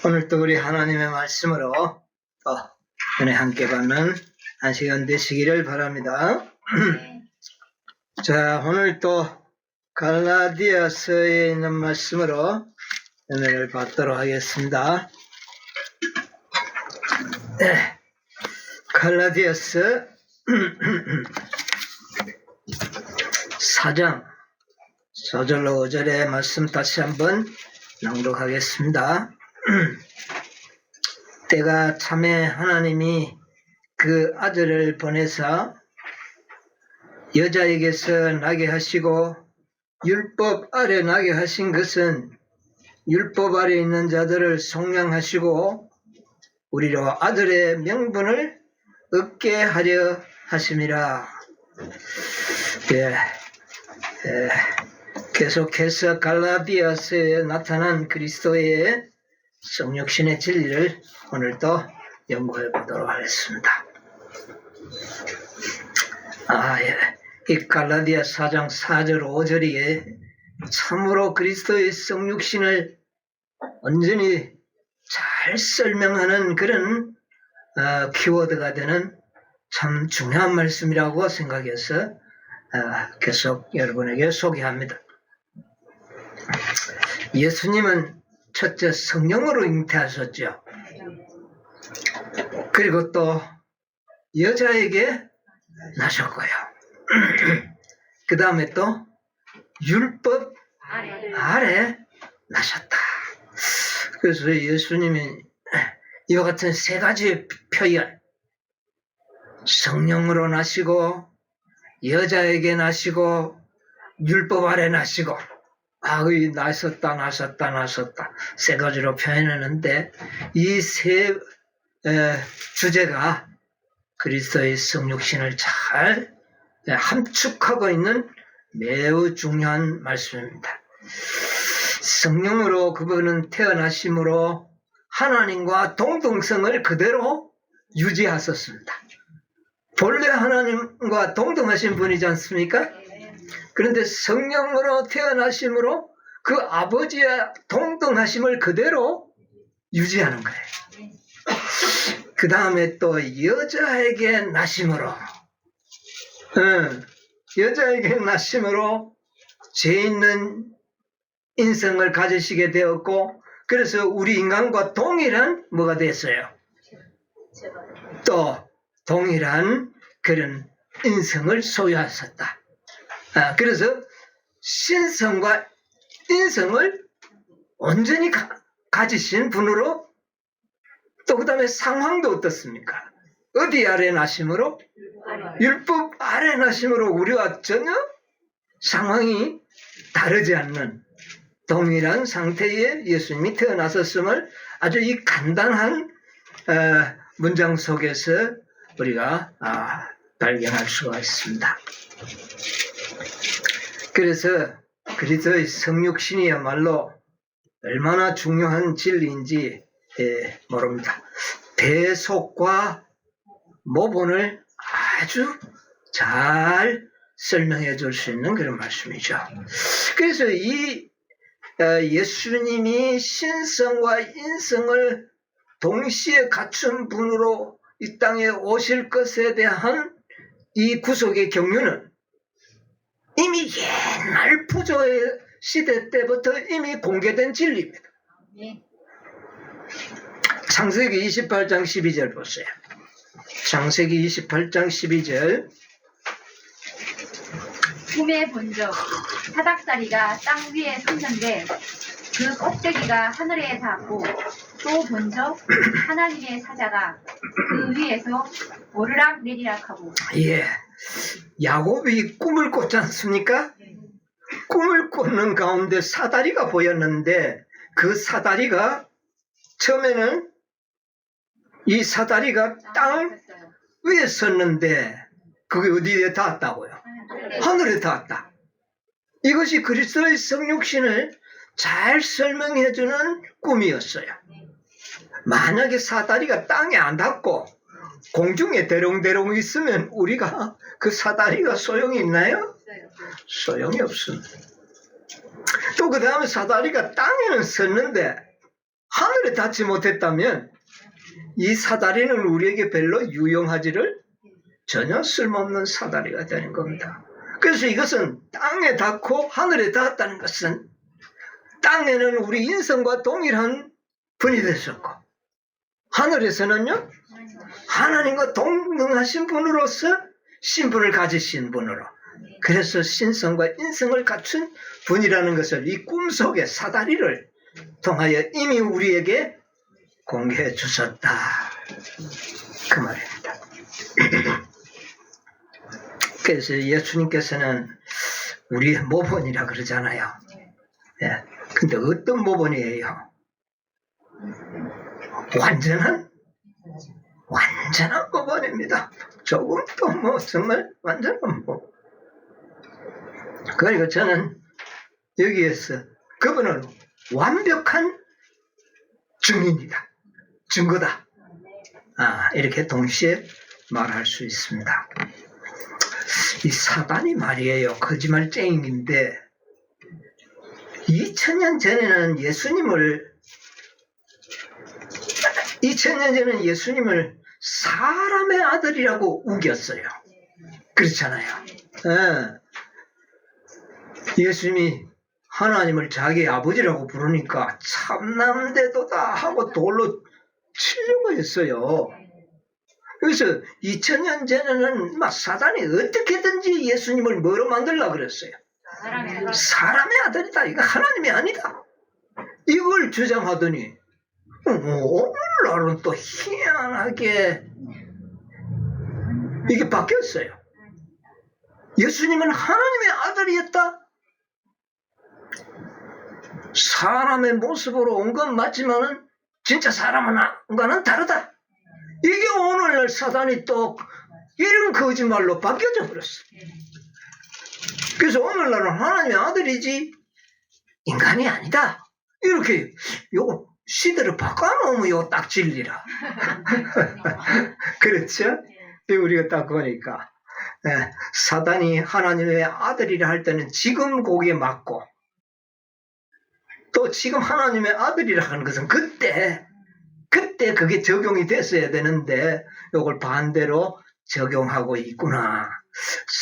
오늘도 우리 하나님의 말씀으로 또 은혜 함께 받는 한 시간 되시기를 바랍니다. 자, 오늘 또 갈라디아서에 있는 말씀으로 은혜를 받도록 하겠습니다. 네, 갈라디아서 4장 4절로 5절의 말씀 다시 한번 낭독하겠습니다. 때가 참에 하나님이 그 아들을 보내사 여자에게서 나게 하시고 율법 아래 나게 하신 것은 율법 아래 있는 자들을 속량하시고 우리로 아들의 명분을 얻게 하려 하심이라. 계속해서 갈라디아서에 나타난 그리스도의 성육신의 진리를 오늘도 연구해 보도록 하겠습니다. 이 갈라디아 4장 4절 5절이 참으로 그리스도의 성육신을 온전히 잘 설명하는 그런 키워드가 되는 참 중요한 말씀이라고 생각해서 계속 여러분에게 소개합니다. 예수님은 첫째 성령으로 잉태하셨죠. 그리고 또 여자에게 나셨고요. 그 다음에 또 율법 아래 나셨다. 그래서 예수님이 이와 같은 세 가지의 표현, 성령으로 나시고 여자에게 나시고 율법 아래 나시고 나셨다 세 가지로 표현하는데 이 세 주제가 그리스도의 성육신을 잘 함축하고 있는 매우 중요한 말씀입니다. 성령으로 그분은 태어나심으로 하나님과 동등성을 그대로 유지하셨습니다. 본래 하나님과 동등하신 분이지 않습니까? 그런데 성령으로 태어나심으로 그 아버지의 동등하심을 그대로 유지하는 거예요. 그 다음에 또 여자에게 나심으로 죄 있는 인성을 가지시게 되었고, 그래서 우리 인간과 동일한 뭐가 됐어요? 또 동일한 그런 인성을 소유하셨다. 그래서 신성과 인성을 온전히 가지신 분으로, 또 그 다음에 상황도 어떻습니까? 어디 아래 나심으로? 율법 아래 나심으로 우리와 전혀 상황이 다르지 않는 동일한 상태에 예수님이 태어나셨음을 아주 이 간단한 문장 속에서 우리가 발견할 수가 있습니다. 그래서 그리스도의 성육신이야말로 얼마나 중요한 진리인지 모릅니다. 대속과 모본을 아주 잘 설명해 줄 수 있는 그런 말씀이죠. 그래서 이 예수님이 신성과 인성을 동시에 갖춘 분으로 이 땅에 오실 것에 대한 이 구속의 경륜은 이미 옛날 부조의 시대 때부터 이미 공개된 진리입니다. 창세기 28장 12절 보세요. 창세기 28장 12절. 꿈에 본 적 사닥다리가 땅 위에 섰는데 그 껍데기가 하늘에 닿았고, 또 본 적 하나님의 사자가 그 위에서 오르락 내리락 하고. 야곱이 꿈을 꿨지 않습니까? 꿈을 꾸는 가운데 사다리가 보였는데 그 사다리가 처음에는 이 사다리가 땅 위에 섰는데 그게 어디에 닿았다고요? 하늘에 닿았다. 이것이 그리스도의 성육신을 잘 설명해주는 꿈이었어요. 만약에 사다리가 땅에 안 닿고 공중에 대롱대롱 있으면 우리가 그 사다리가 소용이 있나요? 소용이 없습니다. 또 그 다음에 사다리가 땅에는 섰는데 하늘에 닿지 못했다면 이 사다리는 우리에게 별로 유용하지를 전혀 쓸모없는 사다리가 되는 겁니다. 그래서 이것은 땅에 닿고 하늘에 닿았다는 것은 땅에는 우리 인성과 동일한 분이 되셨고 하늘에서는요 하나님과 동등하신 분으로서 신분을 가지신 분으로 그래서 신성과 인성을 갖춘 분이라는 것을 이 꿈속의 사다리를 통하여 이미 우리에게 공개해 주셨다. 그 말입니다. 그래서 예수님께서는 우리의 모본이라 그러잖아요. 예. 근데 어떤 모본이에요? 완전한 모본입니다. 조금도 정말 완전한 모본. 그러니까 저는 여기에서 그분은 완벽한 증인이다. 증거다. 이렇게 동시에 말할 수 있습니다. 이 사단이 말이에요. 거짓말쟁이인데 2000년 전에는 예수님을 사람의 아들이라고 우겼어요. 그렇잖아요. 예수님이 하나님을 자기 아버지라고 부르니까 참남대도다 하고 돌로 치려고 했어요. 그래서 2000년 전에는 막 사단이 어떻게든지 예수님을 뭐로 만들려고 그랬어요. 사람의 아들이다. 이거 하나님이 아니다. 이걸 주장하더니 오늘날은 또 희한하게 이게 바뀌었어요. 예수님은 하나님의 아들이었다. 사람의 모습으로 온 건 맞지만은 진짜 사람과는 다르다. 이게 오늘날 사단이 또 이런 거짓말로 바뀌어져 버렸어. 그래서 오늘날은 하나님의 아들이지 인간이 아니다. 이렇게 요거 시대를 바꿔놓으면 요거 딱 진리라. 그렇죠? 우리가 딱 보니까 사단이 하나님의 아들이라 할 때는 지금 거기에 맞고 또 지금 하나님의 아들이라 하는 것은 그때 그게 적용이 됐어야 되는데 이걸 반대로 적용하고 있구나.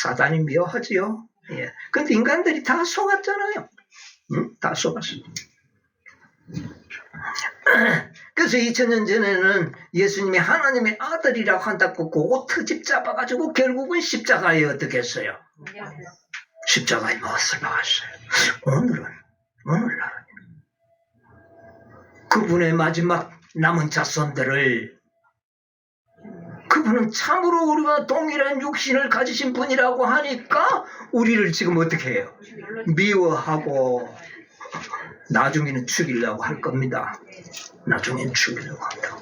사단이 묘하지요. 예. 근데 인간들이 다 속았잖아요. 다 속았어. 그래서 2000년 전에는 예수님이 하나님의 아들이라고 한다고 그거 트집 잡아가지고 결국은 십자가에 어떻게 했어요? 십자가에 무엇을 박았어요? 오늘날 그분의 마지막 남은 자손들을 그분은 참으로 우리와 동일한 육신을 가지신 분이라고 하니까 우리를 지금 어떻게 해요? 미워하고 나중에는 죽이려고 할 겁니다. 나중에는 죽이려고 한다고.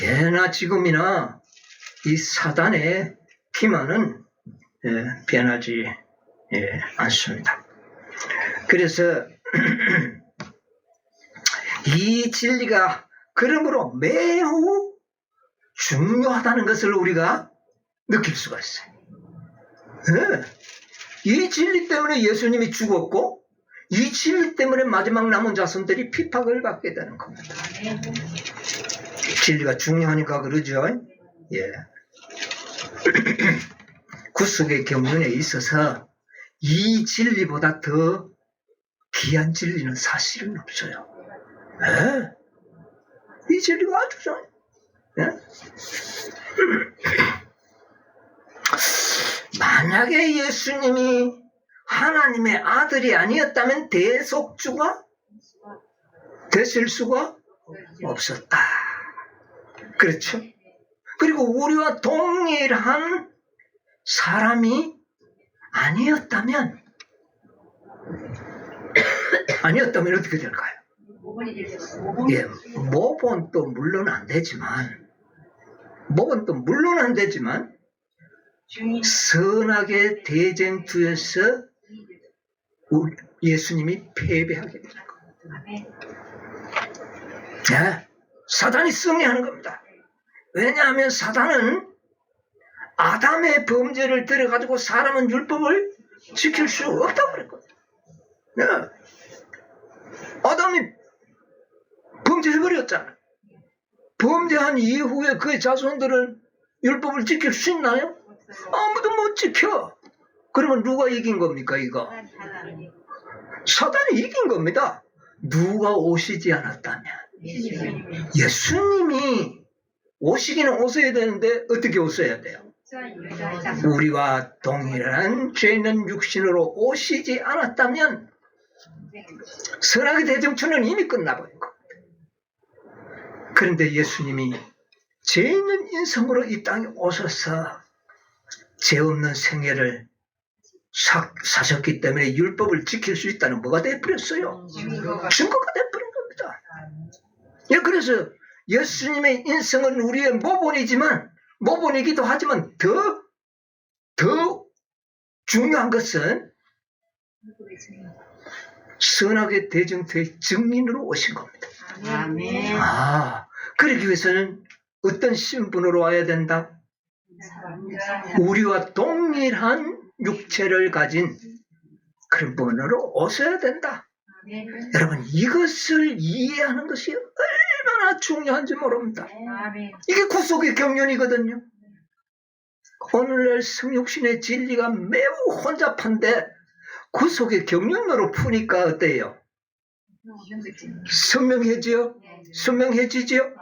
예나 지금이나 이 사단의 기만은 변하지 않습니다. 그래서 이 진리가 그러므로 매우 중요하다는 것을 우리가 느낄 수가 있어요. 이 진리 때문에 예수님이 죽었고 이 진리 때문에 마지막 남은 자손들이 핍박을 받게 되는 겁니다. 진리가 중요하니까 그러죠. 예. 구속의 경륜에 있어서 이 진리보다 더 귀한 진리는 사실은 없어요. 이 진리가 아주 좋아요. 만약에 예수님이 하나님의 아들이 아니었다면 대속주가 되실 수가 없었다. 그렇죠? 그리고 우리와 동일한 사람이 아니었다면 어떻게 될까요? 예, 모본도 물론 안 되지만 선악의 대쟁투에서 예수님이 패배하게 되는 겁니다. 네, 사단이 승리하는 겁니다. 왜냐하면 사단은 아담의 범죄를 들어가지고 사람은 율법을 지킬 수 없다고 그랬거든요. 네. 아담이 지켰잖아요. 범죄한 이후에 그의 자손들은 율법을 지킬 수 있나요? 아무도 못 지켜. 그러면 누가 이긴 겁니까, 이거? 사단이 이긴 겁니다. 누가 오시지 않았다면. 예수님이 오시기는 오셔야 되는데 어떻게 오셔야 돼요? 우리와 동일한 죄 있는 육신으로 오시지 않았다면 선악의 대정투는 이미 끝나버린 겁니다. 그런데 예수님이 죄 있는 인성으로 이 땅에 오셔서 죄 없는 생애를 사셨기 때문에 율법을 지킬 수 있다는 뭐가 돼버렸어요? 증거가 돼버린 겁니다. 예, 그래서 예수님의 인성은 우리의 모본이기도 하지만 더 중요한 것은 선악의 대증투의 증인으로 오신 겁니다. 아멘. 그러기 위해서는 어떤 신분으로 와야 된다? 우리와 동일한 육체를 가진 그런 분으로 오셔야 된다. 여러분, 이것을 이해하는 것이 얼마나 중요한지 모릅니다. 이게 구속의 경륜이거든요. 오늘날 성육신의 진리가 매우 혼잡한데 구속의 경륜으로 푸니까 어때요? 선명해지요? 선명해지지요?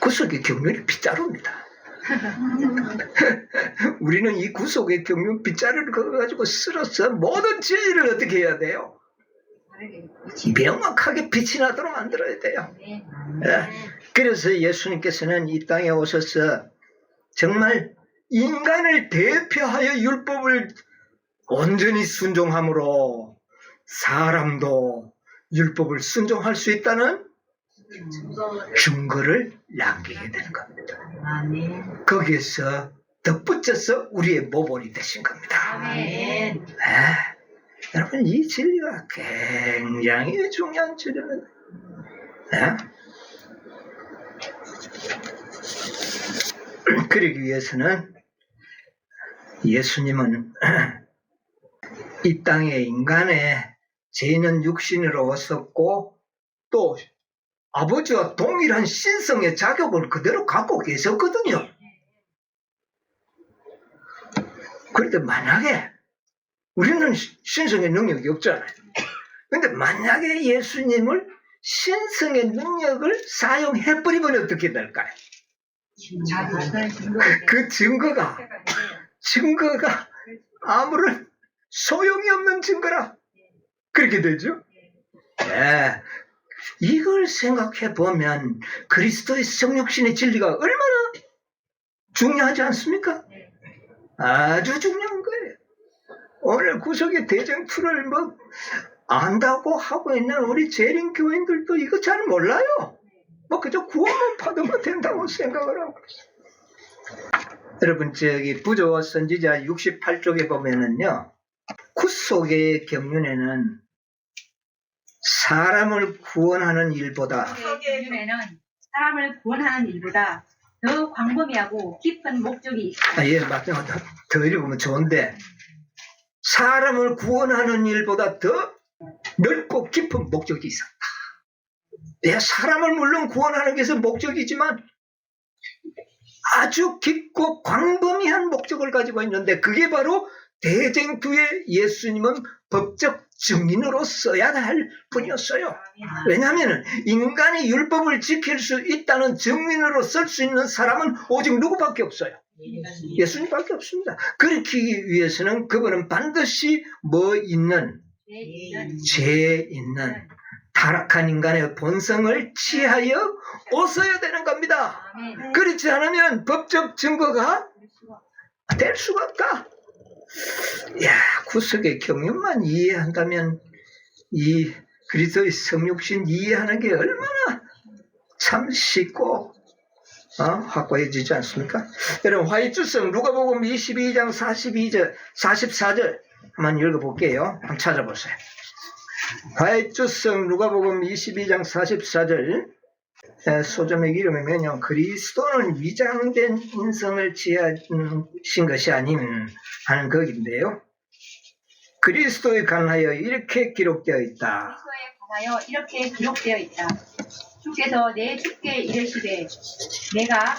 구속의 경륜이 빗자루입니다. 우리는 이 구속의 경륜 빗자루를 가지고 쓸어서 모든 진리를 어떻게 해야 돼요? 명확하게 빛이 나도록 만들어야 돼요. 그래서 예수님께서는 이 땅에 오셔서 정말 인간을 대표하여 율법을 온전히 순종함으로 사람도 율법을 순종할 수 있다는 증거를 남기게 되는 겁니다. 거기에서 덧붙여서 우리의 모본이 되신 겁니다. 여러분, 이 진리가 굉장히 중요한 진리입니다. 그러기 위해서는 예수님은 이 땅에 인간의 죄 있는 육신으로 오셨고 또 아버지와 동일한 신성의 자격을 그대로 갖고 계셨거든요. 그런데 만약에 우리는 신성의 능력이 없잖아요. 그런데 만약에 예수님을 신성의 능력을 사용해버리면 어떻게 될까요? 그 증거가 아무런 소용이 없는 증거라. 그렇게 되죠? 네. 이걸 생각해 보면 그리스도의 성육신의 진리가 얼마나 중요하지 않습니까? 아주 중요한 거예요. 오늘 구속의 대쟁투를 안다고 하고 있는 우리 재림 교인들도 이거 잘 몰라요. 그저 구원만 받으면 된다고 생각을 하고 있어요. 여러분, 저기 부조 선지자 68쪽에 보면은요, 구속의 경륜에는 사람을 구원하는 일보다 더 광범위하고 깊은 목적이 있습니다. 예, 맞죠. 더 읽으면 좋은데 사람을 구원하는 일보다 더 넓고 깊은 목적이 있었다. 예, 사람을 물론 구원하는 것은 목적이지만 아주 깊고 광범위한 목적을 가지고 있는데 그게 바로 대쟁투에 예수님은 법적 증인으로 써야 할 분이었어요. 왜냐하면 인간이 율법을 지킬 수 있다는 증인으로 쓸 수 있는 사람은 오직 누구밖에 없어요? 예수님밖에 없습니다. 그렇기 위해서는 그분은 반드시 죄 있는 타락한 인간의 본성을 취하여 오셔야 되는 겁니다. 그렇지 않으면 법적 증거가 될 수가 없다. 구속의 경륜만 이해한다면 이 그리스도의 성육신 이해하는 게 얼마나 참 쉽고 확고해지지 않습니까? 여러분, 화이트성 누가복음 22장 44절 한번 읽어볼게요. 한번 찾아보세요. 화이트성 누가복음 22장 44절 소점의 이름이면요, 그리스도는 위장된 인성을 취하신 것이 아님 하는 것인데요. 그리스도에 관하여 이렇게 기록되어 있다. 주께서 내 주께 이르시되 내가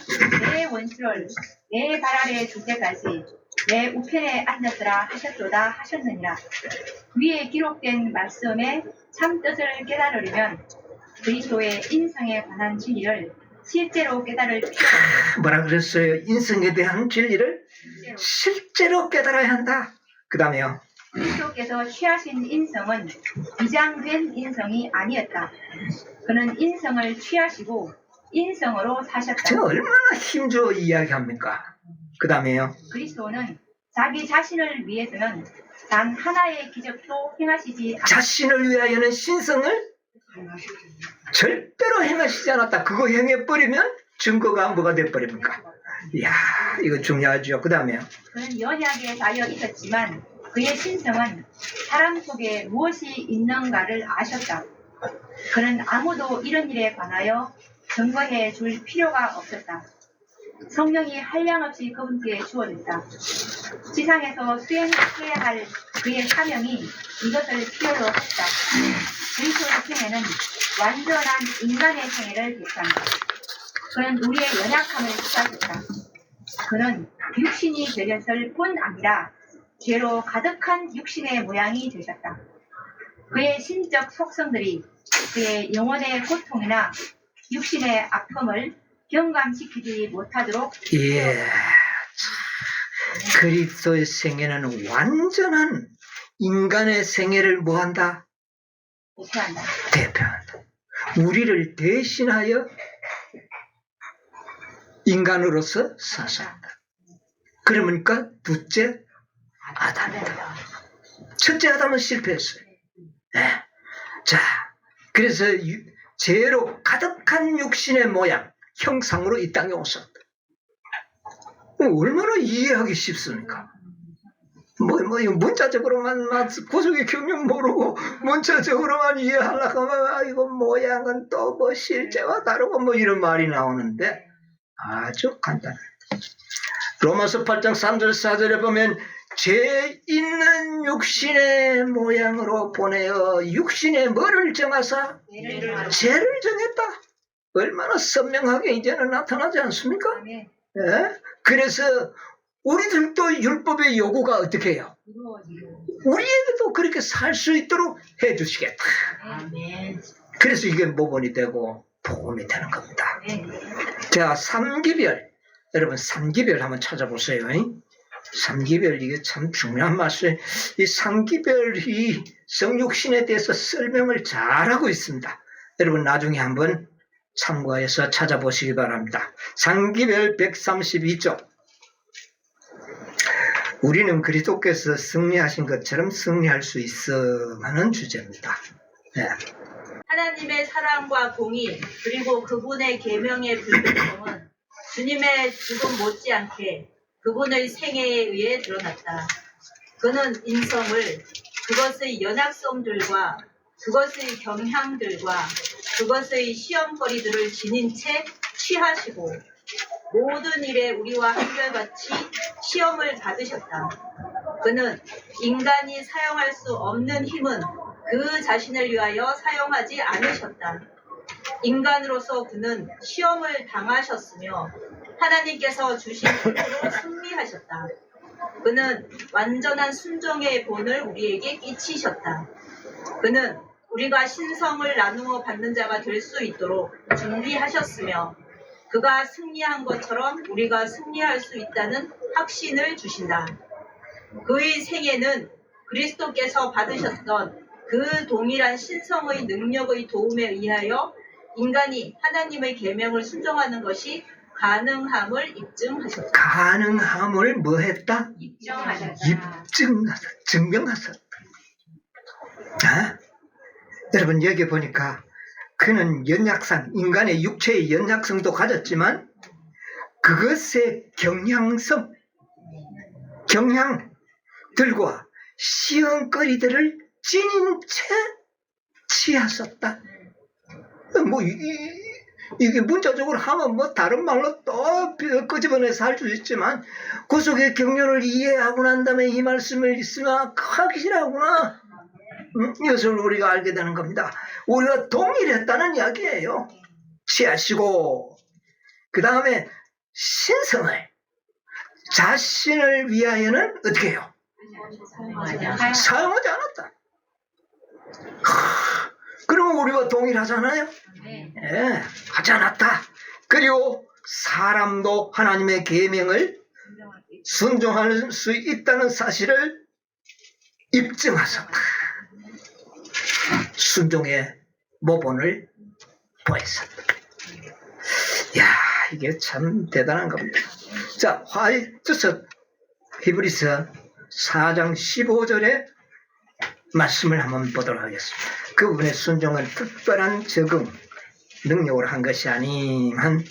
내 원수를 내 발 아래 둘 때까지 내 우편에 앉았더라 하셨도다 하셨느니라. 위에 기록된 말씀의 참 뜻을 깨달으려면 그리스도의 인성에 관한 진리를 실제로 깨달을 필요가 뭐라 그랬어요? 인성에 대한 진리를 있습니다. 실제로 깨달아야 한다. 그 다음에요. 그리스도께서 취하신 인성은 위장된 인성이 아니었다. 그는 인성을 취하시고 인성으로 사셨다. 제가 얼마나 힘줘 이야기합니까? 그 다음에요. 그리스도는 자기 자신을 위해서는 단 하나의 기적도 행하시지 자신을 위하여는 신성을 절대로 행하시지 않았다. 그거 행해버리면 증거가 뭐가 돼버립니까? 이야, 이거 중요하죠. 그 다음에요. 그는 연약에 달려 있었지만 그의 신성은 사람 속에 무엇이 있는가를 아셨다. 그는 아무도 이런 일에 관하여 증거해 줄 필요가 없었다. 성령이 한량없이 그분께 주어졌다. 지상에서 수행해야 할 그의 사명이 이것을 필요로 했다. 그리스도의 생애는 완전한 인간의 생애를 대표한다. 그는 우리의 연약함을 취하셨다. 그는 육신이 되셨을 뿐 아니라 죄로 가득한 육신의 모양이 되셨다. 그의 신적 속성들이 그의 영혼의 고통이나 육신의 아픔을 경감시키지 못하도록 예. 그리스도의 생애는 완전한 인간의 생애를 뭐한다? 대표한다. 대표한다. 우리를 대신하여 인간으로서 사셨다. 그러니까 둘째 아담이다. 첫째 아담은 실패했어요. 네. 자, 그래서 죄로 가득한 육신의 모양, 형상으로 이 땅에 오셨다. 얼마나 이해하기 쉽습니까? 문자적으로만 구속의 경륜 모르고 문자적으로만 이해하려고 하면 이거 모양은 또 뭐 실제와 다르고 뭐 이런 말이 나오는데 아주 간단합니다. 로마서 8장 3절 4절에 보면 죄 있는 육신의 모양으로 보내어 육신의 뭐를 정하사? 죄를 정했다. 얼마나 선명하게 이제는 나타나지 않습니까? 예? 그래서 우리들도 율법의 요구가 어떻게 해요? 우리에게도 그렇게 살 수 있도록 해주시겠다. 그래서 이게 모본이 되고 복음이 되는 겁니다. 자, 삼기별. 여러분 삼기별 한번 찾아보세요. 삼기별 이게 참 중요한 말씀이에요. 이 삼기별이 성육신에 대해서 설명을 잘하고 있습니다. 여러분 나중에 한번 참고해서 찾아보시기 바랍니다. 삼기별 132쪽. 우리는 그리스도께서 승리하신 것처럼 승리할 수 있어 하는 주제입니다. 네. 하나님의 사랑과 공의 그리고 그분의 계명의 불변성은 주님의 죽음 못지않게 그분의 생애에 의해 드러났다. 그는 인성을 그것의 연약성들과 그것의 경향들과 그것의 시험거리들을 지닌 채 취하시고 모든 일에 우리와 한결같이 시험을 받으셨다. 그는 인간이 사용할 수 없는 힘은 그 자신을 위하여 사용하지 않으셨다. 인간으로서 그는 시험을 당하셨으며 하나님께서 주신 힘으로 승리하셨다. 그는 완전한 순종의 본을 우리에게 끼치셨다. 그는 우리가 신성을 나누어 받는 자가 될 수 있도록 준비하셨으며 그가 승리한 것처럼 우리가 승리할 수 있다는 확신을 주신다. 그의 생애는 그리스도께서 받으셨던 그 동일한 신성의 능력의 도움에 의하여 인간이 하나님의 계명을 순종하는 것이 가능함을 입증하셨다. 가능함을 뭐 했다? 입증하셨다. 증명하셨다. 여러분 여기 보니까 그는 연약성, 인간의 육체의 연약성도 가졌지만 그것의 경향들과 시험거리들을 지닌 채 취하셨다. 뭐 이게 문자적으로 하면 뭐 다른 말로 또 끄집어내서 할 수 있지만 구속의 경륜을 이해하고 난 다음에 이 말씀을 있으면 확실하구나. 이것을 우리가 알게 되는 겁니다. 우리가 동일했다는 이야기예요. 취하시고 그 다음에 신성을 자신을 위하여는 어떻게 해요? 사용하지 않았다. 그러면 우리와 동일하잖아요. 네. 예, 하지 않았다. 그리고 사람도 하나님의 계명을 순종할 수 있다는 사실을 입증하셨다. 순종의 모본을 보였었다. 야, 이게 참 대단한 겁니다. 자, 화이트서 히브리서 4장 15절의 말씀을 한번 보도록 하겠습니다. 그분의 순종은 특별한 적응 능력으로 한 것이 아니한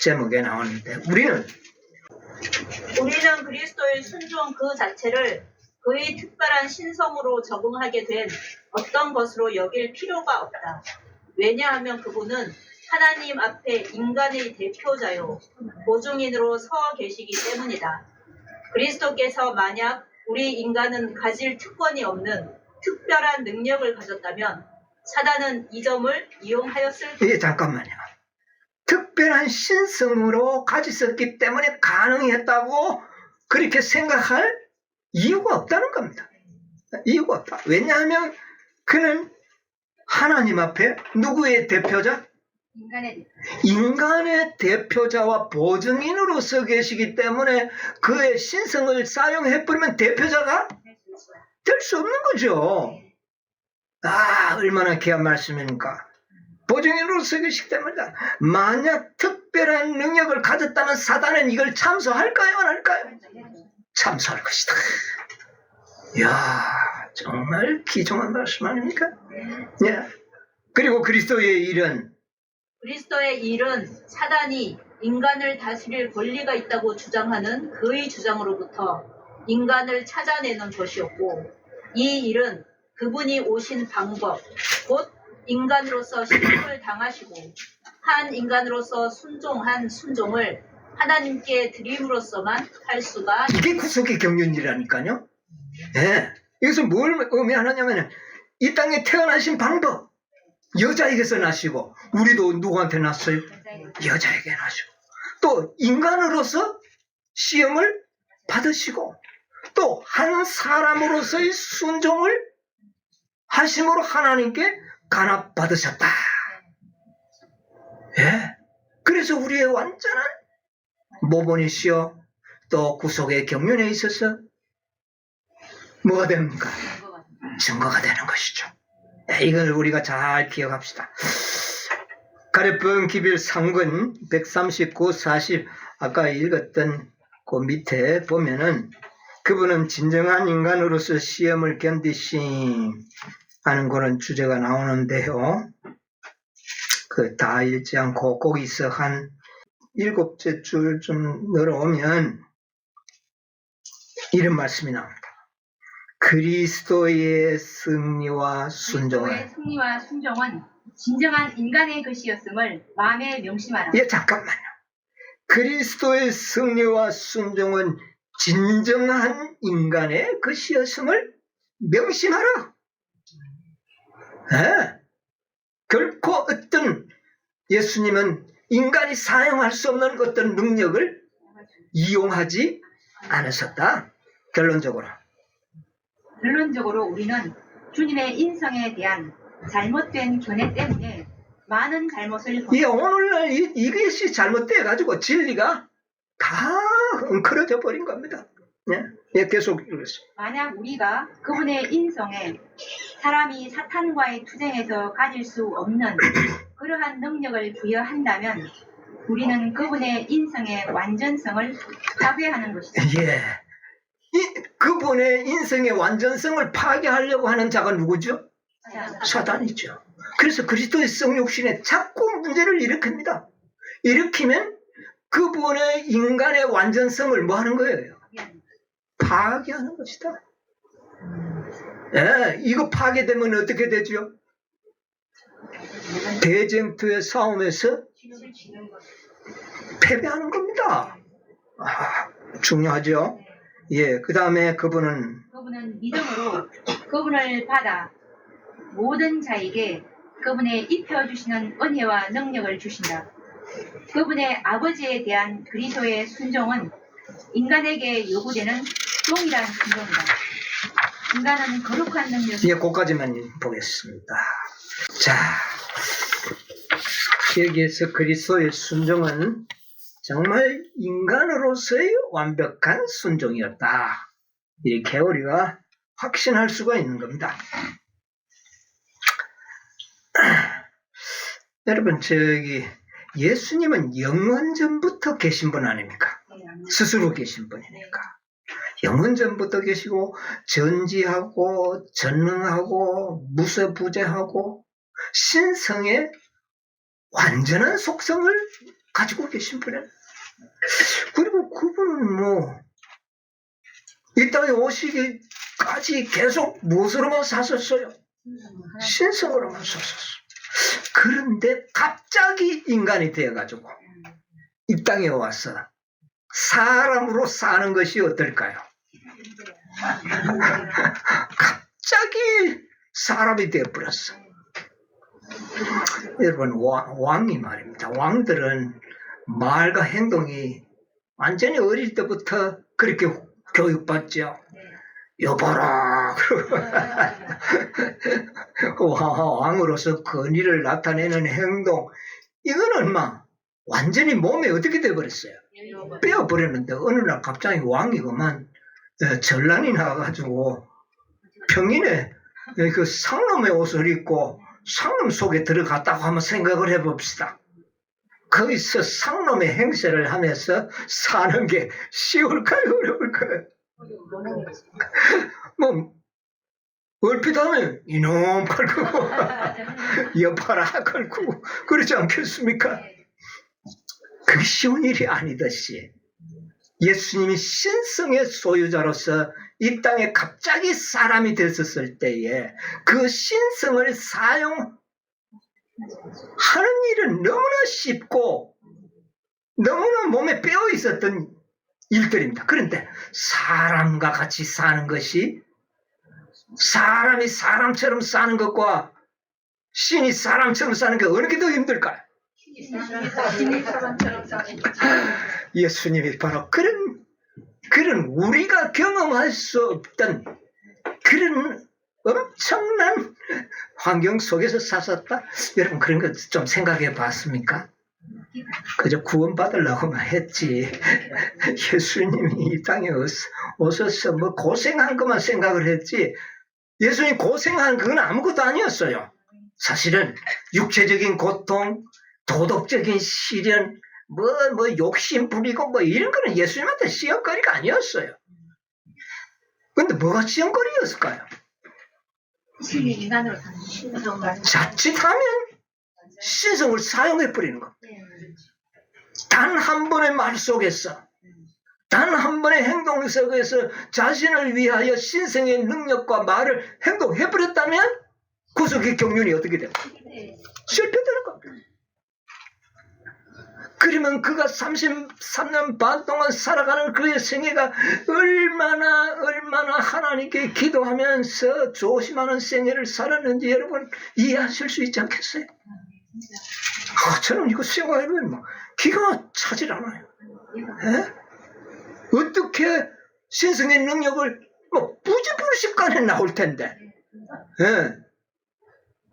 제목에 나오는데 우리는 그리스도의 순종 그 자체를 그의 특별한 신성으로 적응하게 된 어떤 것으로 여길 필요가 없다. 왜냐하면 그분은 하나님 앞에 인간의 대표자요 보증인으로 서 계시기 때문이다. 그리스도께서 만약 우리 인간은 가질 특권이 없는 특별한 능력을 가졌다면 사단은 이 점을 이용하였을 예, 잠깐만요. 특별한 신성으로 가졌었기 때문에 가능했다고 그렇게 생각할 이유가 없다는 겁니다. 이유가 없다. 왜냐하면 그는 하나님 앞에 누구의 대표자? 인간의 대표자와 보증인으로서 계시기 때문에 그의 신성을 사용해버리면 대표자가 될 수 없는 거죠. 아, 얼마나 귀한 말씀입니까? 보증인으로서 계시기 때문이다. 만약 특별한 능력을 가졌다면 사단은 이걸 참소할까요? 안 할까요? 참소할 것이다. 이야, 정말 귀중한 말씀 아닙니까? 예. 그리고 그리스도의 일은 사단이 인간을 다스릴 권리가 있다고 주장하는 그의 주장으로부터 인간을 찾아내는 것이었고, 이 일은 그분이 오신 방법, 곧 인간으로서 시험을 당하시고 한 인간으로서 순종한 순종을 하나님께 드림으로써만 할 수가 이게 구속의 경륜이라니까요. 예. 이것은 뭘 의미하느냐면 이 땅에 태어나신 방법, 여자에게서 나시고 우리도 누구한테 났어요? 여자에게 나시고 또 인간으로서 시험을 받으시고 또 한 사람으로서의 순종을 하심으로 하나님께 간합받으셨다. 예. 그래서 우리의 완전한 모본이시여 또 구속의 경륜에 있어서 뭐가 됩니까? 증거가 되는 것이죠. 예, 이걸 우리가 잘 기억합시다. 가랴폰 기빌 상근 139, 40 아까 읽었던 그 밑에 보면은 그분은 진정한 인간으로서 시험을 견디심 하는 그런 주제가 나오는데요. 그 다 읽지 않고 거기서 한 7째 줄 좀 늘어오면 이런 말씀이 나옵니다. 그리스도의 승리와 순종을. 그리스도의 승리와 순종은 진정한 인간의 것이었음을 마음에 명심하라. 예, 잠깐만요. 그리스도의 승리와 순종은 진정한 인간의 것이었음을 명심하라. 예. 결코 어떤 예수님은 인간이 사용할 수 없는 어떤 능력을 이용하지 않으셨다. 결론적으로 우리는 주님의 인성에 대한 잘못된 견해 때문에 많은 잘못을 예, 오늘날 이것이 잘못돼가지고 진리가 다 엉클어져 버린 겁니다. 예, 예, 계속 읽겠습니다. 만약 우리가 그분의 인성에 사람이 사탄과의 투쟁에서 가질 수 없는 그러한 능력을 부여한다면 우리는 그분의 인성의 완전성을 파괴하는 것이다. 예, 그분의 인성의 완전성을 파괴하려고 하는 자가 누구죠? 사단이죠. 그래서 그리스도의 성육신에 자꾸 문제를 일으킵니다. 일으키면 그분의 인간의 완전성을 뭐 하는 거예요? 파괴하는 것이다. 예, 이거 파괴되면 어떻게 되죠? 대쟁투의 싸움에서 패배하는 겁니다. 아, 중요하죠? 예, 그 다음에 그분은 믿음으로 그분을 받아 모든 자에게 그분의 입혀주시는 은혜와 능력을 주신다. 그분의 아버지에 대한 그리스도의 순종은 인간에게 요구되는 동일한 순종이다. 인간은 거룩한 능력을 예, 그까지만 보겠습니다. 자, 여기에서 그리스도의 순종은 정말 인간으로서의 완벽한 순종이었다. 이렇게 우리가 확신할 수가 있는 겁니다. 여러분, 예수님은 영원전부터 계신 분 아닙니까? 스스로 계신 분이니까. 영원전부터 계시고 전지하고 전능하고 무서부재하고 신성의 완전한 속성을 가지고 계신 분이에요. 그리고 그분은 이 땅에 오시기까지 계속 무엇으로만 사셨어요? 신성으로만 사셨어요. 그런데 갑자기 인간이 되어가지고 이 땅에 와서 사람으로 사는 것이 어떨까요? 갑자기 사람이 되어버렸어. 여러분, 왕이 말입니다. 왕들은 말과 행동이 완전히 어릴 때부터 그렇게 교육받죠. 여봐라. 왕으로서 권위를 나타내는 행동, 이거는 완전히 몸에 어떻게 돼버렸어요? 빼어버렸는데 어느 날 갑자기 왕이고만 전란이 나와가지고 평인의 그 상놈의 옷을 입고 상놈 속에 들어갔다고 한번 생각을 해봅시다. 거기서 상놈의 행세를 하면서 사는 게 쉬울까요? 어려울까요? 얼핏 하면 이놈 걸고 여봐라 걸고 그러지 않겠습니까? 그게 쉬운 일이 아니듯이 예수님이 신성의 소유자로서 이 땅에 갑자기 사람이 됐었을 때에 그 신성을 사용하는 일은 너무나 쉽고 너무나 몸에 빼어 있었던 일들입니다. 그런데 사람과 같이 사는 것이 사람이 사람처럼 사는 것과 신이 사람처럼 사는 게 어느 게 더 힘들까요? 예수님이 바로 그런 우리가 경험할 수 없던 그런 엄청난 환경 속에서 사셨다. 여러분 그런 거 좀 생각해 봤습니까? 그저 구원받으려고만 했지. 예수님이 이 땅에 오셔서 고생한 것만 생각을 했지. 예수님 고생한 그건 아무것도 아니었어요. 사실은 육체적인 고통, 도덕적인 시련, 욕심 부리고 이런 거는 예수님한테 시험거리가 아니었어요. 근데 뭐가 시험거리였을까요? 신이 인간으로 사는 신성. 자칫하면 신성을 사용해버리는 겁니다. 단 한 번의 말 속에서, 단 한 번의 행동 속에서 자신을 위하여 신성의 능력과 말을 행동해버렸다면 구속의 경륜이 어떻게 돼요? 실패되는 겁니다. 그러면 그가 33년 반 동안 살아가는 그의 생애가 얼마나 하나님께 기도하면서 조심하는 생애를 살았는지 여러분 이해하실 수 있지 않겠어요? 저는 이거 생각해보면 기가 차질 않아요. 어떻게 신성의 능력을 부지불식간에 나올 텐데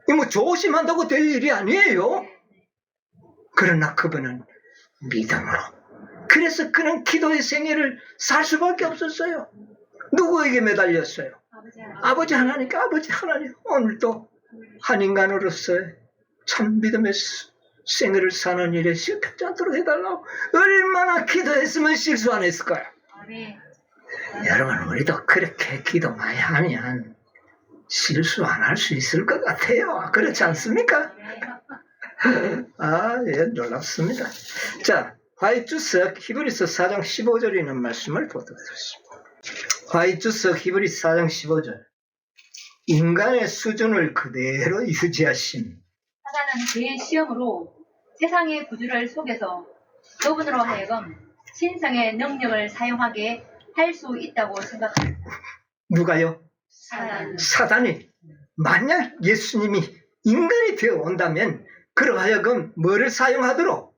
이거 조심한다고 될 일이 아니에요. 그러나 그분은 믿음으로. 그래서 그는 기도의 생애를 살 수밖에 없었어요. 누구에게 매달렸어요? 아버지 하나님께. 아버지 하나님 오늘도 한 인간으로서 참 믿음의 생애를 사는 일에 실패하지 않도록 해달라고 얼마나 기도했으면 실수 안 했을까요? 여러분 우리도 그렇게 기도 많이 하면 실수 안 할 수 있을 것 같아요. 그렇지 않습니까? 놀랍습니다. 자, 화이주석 히브리서 4장 15절에 있는 말씀을 보도록 하겠습니다. 화이주석 히브리서 4장 15절. 인간의 수준을 그대로 유지하신 사단은 그의 시험으로 세상의 구주를 속여서 그분으로 하여금 신성의 능력을 사용하게 할 수 있다고 생각합니다. 누가요? 사단. 사단이 만약 예수님이 인간이 되어 온다면 그러하여금 뭐를 사용하도록?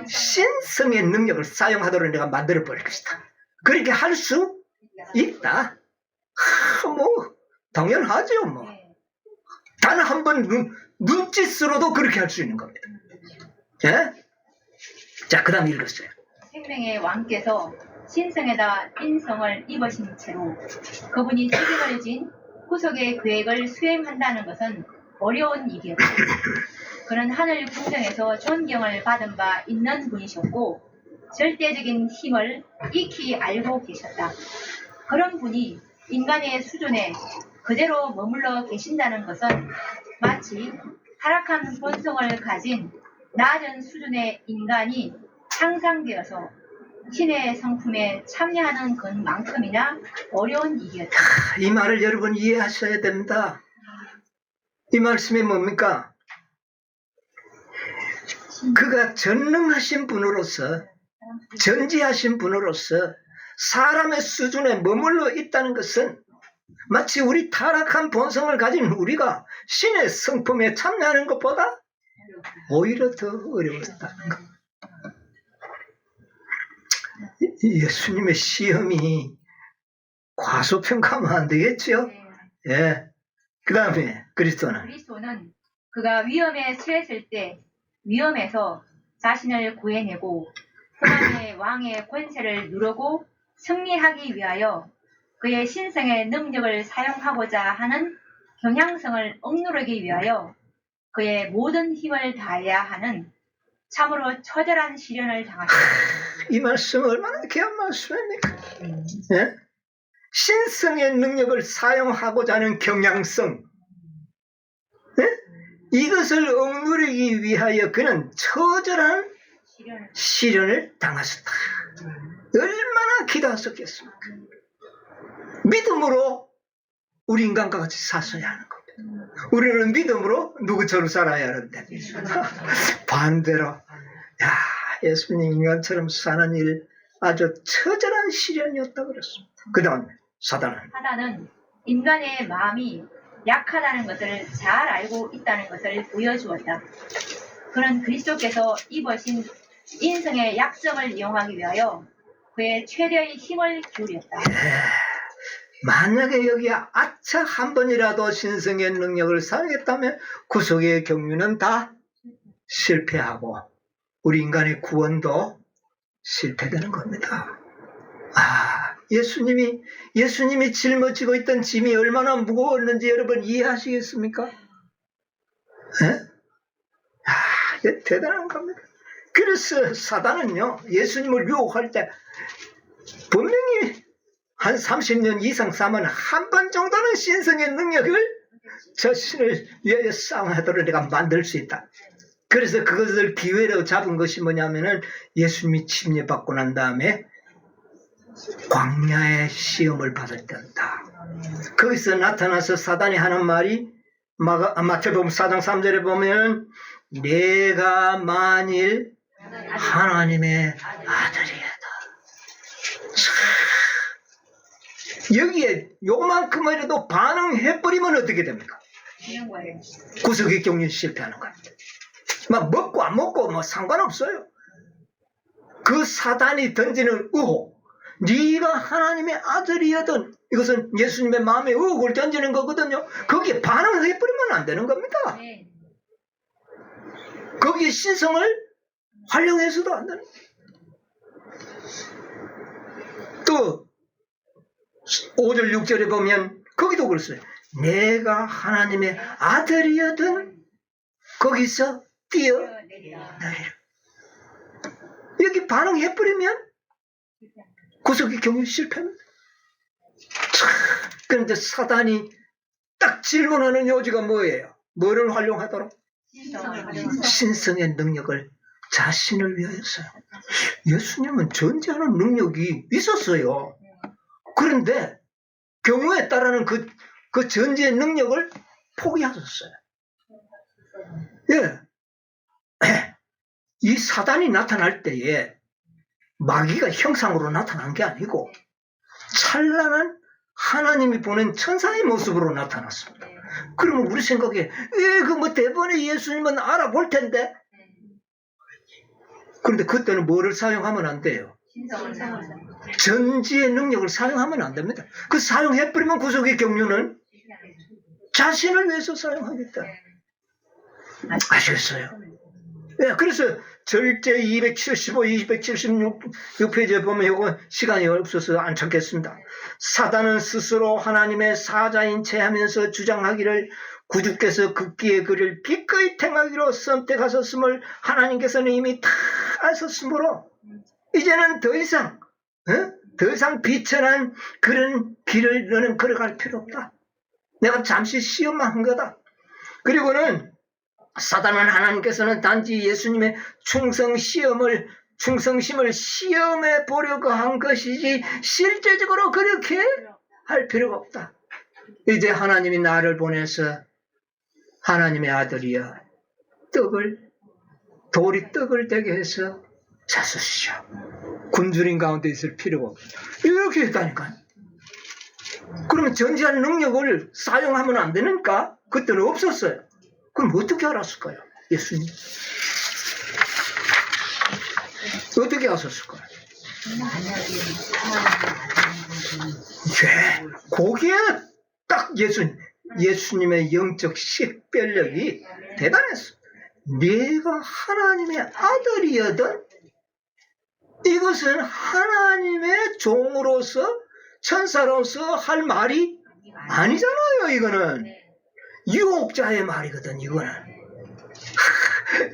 신성의 능력을 사용하도록 내가 만들어 버릴 것이다. 그렇게 할 수 있다. 뭐 당연하죠. 뭐 단 한 번 눈짓으로도 그렇게 할 수 있는 겁니다. 예? 자, 그 다음 읽었어요. 생명의 왕께서 신성에다 인성을 입으신 채로 그분이 책임을 진 구속의 계획을 수행한다는 것은 어려운 일이었다. 그는 하늘 궁정에서 존경을 받은 바 있는 분이셨고 절대적인 힘을 익히 알고 계셨다. 그런 분이 인간의 수준에 그대로 머물러 계신다는 것은 마치 타락한 본성을 가진 낮은 수준의 인간이 향상되어서 신의 성품에 참여하는 것만큼이나 어려운 일이었다. 이 말을 여러분 이해하셔야 됩니다. 이 말씀이 뭡니까? 그가 전능하신 분으로서, 전지하신 분으로서 사람의 수준에 머물러 있다는 것은 마치 우리 타락한 본성을 가진 우리가 신의 성품에 참여하는 것보다 오히려 더 어려웠다는 것. 예수님의 시험이 과소평가하면 안 되겠죠? 예. 그 다음에 그리스도는 그가 위험에 처했을 때 위험에서 자신을 구해내고 고난의 왕의 권세를 누르고 승리하기 위하여 그의 신성의 능력을 사용하고자 하는 경향성을 억누르기 위하여 그의 모든 힘을 다해야 하는 참으로 처절한 시련을 당하셨다. 이 말씀 얼마나 귀한 말씀입니까? 예? 신성의 능력을 사용하고자 하는 경향성, 예? 이것을 억누르기 위하여 그는 처절한 시련을 당하셨다. 얼마나 기도하셨겠습니까? 믿음으로 우리 인간과 같이 사셔야 하는 겁니다. 우리는 믿음으로 누구처럼 살아야 하는데 반대로 야, 예수님 인간처럼 사는 일 아주 처절한 시련이었다고 그랬습니다. 그 다음에 사단은 인간의 마음이 약하다는 것을 잘 알고 있다는 것을 보여주었다. 그는 그리스도께서 입으신 인성의 약점을 이용하기 위하여 그의 최대의 힘을 기울였다. 만약에 여기 아차 한 번이라도 신성의 능력을 사용했다면 구속의 경륜은 다 실패하고 우리 인간의 구원도 실패되는 겁니다. 예수님이 짊어지고 있던 짐이 얼마나 무거웠는지 여러분 이해하시겠습니까? 이게 대단한 겁니다. 그래서 사단은요, 예수님을 유혹할 때 분명히 한 30년 이상 싸면 한 번 정도는 신성의 능력을 자신을 위하여 싸움하도록 내가 만들 수 있다. 그래서 그것을 기회로 잡은 것이 뭐냐면은 예수님이 침례받고 난 다음에 광야의 시험을 받을 때다. 거기서 나타나서 사단이 하는 말이 마태복음 4장 3절에 보면 내가 만일 하나님의 아들이다. 여기에 요만큼이라도 반응해버리면 어떻게 됩니까? 구속의 경륜 실패하는 거예요. 막 먹고 안 먹고 뭐 상관없어요. 그 사단이 던지는 의혹, 네가 하나님의 아들이거든, 이것은 예수님의 마음에 의혹을 던지는 거거든요. 거기에 반응해버리면 안 되는 겁니다. 거기에 신성을 활용해서도 안 되는 거예요. 또 5절 6절에 보면 거기도 그랬어요. 내가 하나님의 아들이거든 거기서 뛰어내리라. 여기 반응해버리면 구속의 경륜 실패합니다. 그런데 사단이 딱 질문하는 요지가 뭐예요? 뭐를 활용하도록? 신성의 능력을 자신을 위하여서요. 예수님은 전제하는 능력이 있었어요. 그런데 경우에 따라는 그 전제의 능력을 포기하셨어요. 예. 이 사단이 나타날 때에 마귀가 형상으로 나타난 게 아니고 찬란한 하나님이 보낸 천사의 모습으로 나타났습니다. 그러면 우리 생각에 그 대번에 예수님은 알아볼 텐데. 그런데 그때는 뭐를 사용하면 안 돼요? 전지의 능력을 사용하면 안 됩니다. 그 사용해버리면 구속의 경륜은 자신을 위해서 사용하겠다. 아시겠어요? 네, 그래서 절제 275, 276페이지에 보면 이거 시간이 없어서 안 찾겠습니다. 사단은 스스로 하나님의 사자인 체하면서 주장하기를 구주께서 극기에 그를 기꺼이 행하기로 선택하셨음을 하나님께서는 이미 다 아셨으므로 이제는 더 이상 비천한 그런 길을 너는 걸어갈 필요 없다. 내가 잠시 시험만 한 거다. 그리고는 사단은 하나님께서는 단지 예수님의 충성심을 시험해 보려고 한 것이지 실제적으로 그렇게 할 필요가 없다. 이제 하나님이 나를 보내서 하나님의 아들이여 돌이 떡을 되게 해서 자수시오. 굶주린 가운데 있을 필요가 없다. 이렇게 했다니까요. 그러면 전지한 능력을 사용하면 안 되니까 그때는 없었어요. 그럼 어떻게 알았을까요? 예수님. 어떻게 아셨을까요? 거기에 딱 예수님의 영적 식별력이 대단했어. 네가 하나님의 아들이거든. 이것은 하나님의 종으로서 천사로서 할 말이 아니잖아요. 이거는 유혹자의 말이거든. 이거는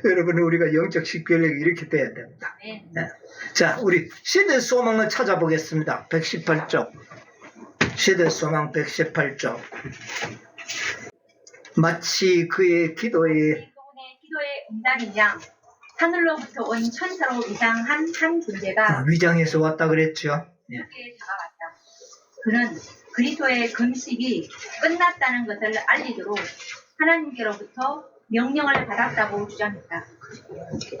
여러분 우리가 영적 식별력이 이렇게 돼야 됩니다. 네. 자, 우리 시대 소망을 찾아보겠습니다. 118쪽 시대 소망 118쪽 마치 그의 기도에 응답인 양 하늘로부터 온 천사로 위장한 한 존재가 위장에서 왔다 그랬죠. 이렇게 다가왔다. 그는 그리스도의 금식이 끝났다는 것을 알리도록 하나님께로부터 명령을 받았다고 주장했다.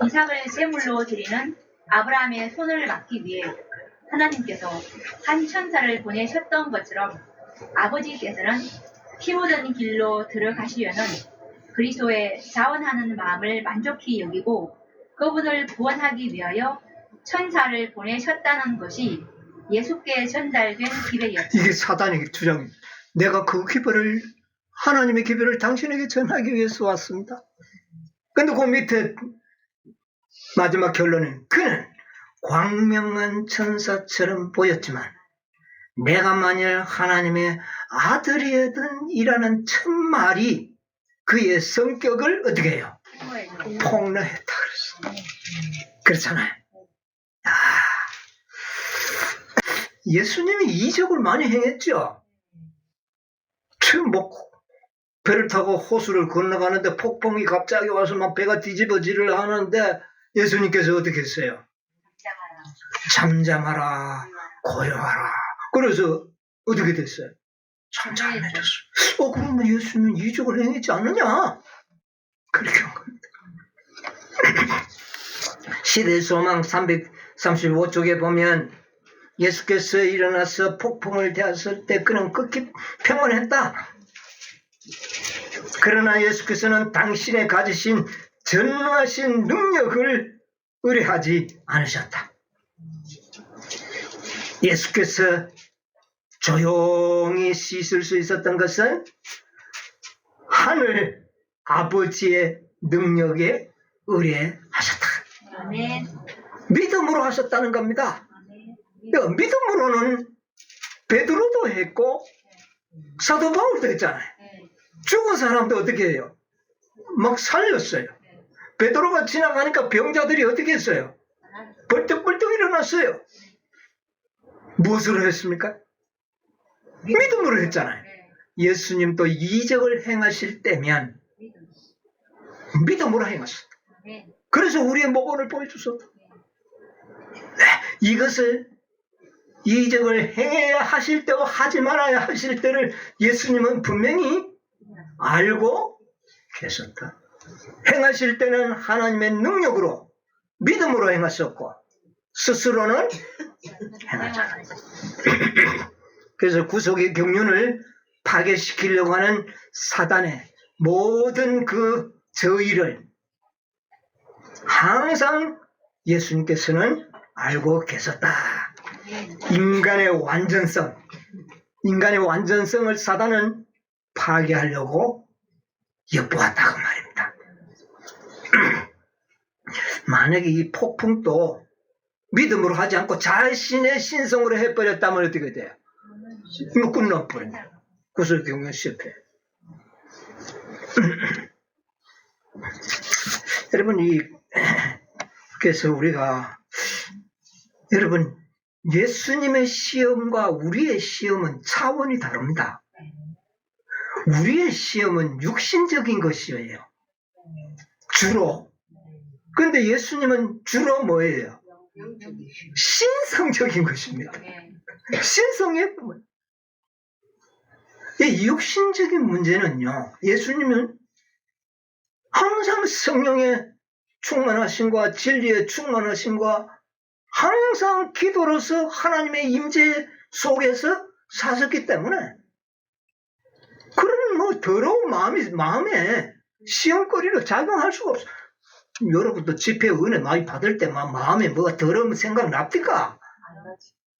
이삭을 제물로 드리는 아브라함의 손을 막기 위해 하나님께서 한 천사를 보내셨던 것처럼 아버지께서는 피 묻은 길로 들어가시려는 그리스도의 자원하는 마음을 만족히 여기고 그분을 구원하기 위하여 천사를 보내셨다는 것이 예수께 전달된 기별이었다. 이게 사단의 주장입니다. 내가 그 기별을 하나님의 기별을 당신에게 전하기 위해서 왔습니다. 근데 그 밑에 마지막 결론은 그는 광명한 천사처럼 보였지만 내가 만일 하나님의 아들이든 이라는 첫 말이 그의 성격을 어떻게 해요? 폭로했다 그랬어. 그렇잖아요. 예수님이 이적을 많이 행했죠. 지금 배를 타고 호수를 건너가는데 폭풍이 갑자기 와서 막 배가 뒤집어지를 하는데 예수님께서 어떻게 했어요? 잠잠하라, 고요하라. 그래서 어떻게 됐어요? 잠잠해졌어요. 그러면 예수님은 이적을 행했지 않느냐? 그렇게 한 겁니다. 시대소망 335쪽에 보면 예수께서 일어나서 폭풍을 대하실 때 그는 극히 평온했다. 그러나 예수께서는 당신의 가지신 전능하신 능력을 의뢰하지 않으셨다. 예수께서 조용히 씻을 수 있었던 것은 하늘 아버지의 능력에 의뢰하셨다. 아멘. 믿음으로 하셨다는 겁니다. 믿음으로는 베드로도 했고 사도 바울도 했잖아요. 죽은 사람도 어떻게 해요? 막 살렸어요. 베드로가 지나가니까 병자들이 어떻게 했어요? 벌떡벌떡 일어났어요. 무엇으로 했습니까? 믿음으로 했잖아요. 예수님도 이적을 행하실 때면 믿음으로 행하셨다. 그래서 우리의 모범을 보여주셨다. 이것을 이적을 행해야 하실 때와 하지 말아야 하실 때를 예수님은 분명히 알고 계셨다. 행하실 때는 하나님의 능력으로 믿음으로 행하셨고 스스로는 행하지 않았다. 그래서 구속의 경륜을 파괴시키려고 하는 사단의 모든 그 저희를 항상 예수님께서는 알고 계셨다. 인간의 완전성을 사단은 파괴하려고 엿보았다고 말입니다. 만약에 이 폭풍도 믿음으로 하지 않고 자신의 신성으로 해버렸다면 어떻게 돼요? 이거 끝나버린다. 구속 경륜 실패. 여러분, 그래서 우리가, 여러분, 예수님의 시험과 우리의 시험은 차원이 다릅니다. 우리의 시험은 육신적인 것이에요. 주로. 근데 예수님은 주로 뭐예요? 신성적인 것입니다. 신성의 부분. 이 육신적인 문제는요, 예수님은 항상 성령의 충만하심과 진리의 충만하심과 항상 기도로서 하나님의 임재 속에서 사셨기 때문에 그런 뭐 더러운 마음에 시험거리로 작용할 수가 없어요. 여러분도 집회 은혜 많이 받을 때만 마음에 뭐가 더러운 생각 납니까?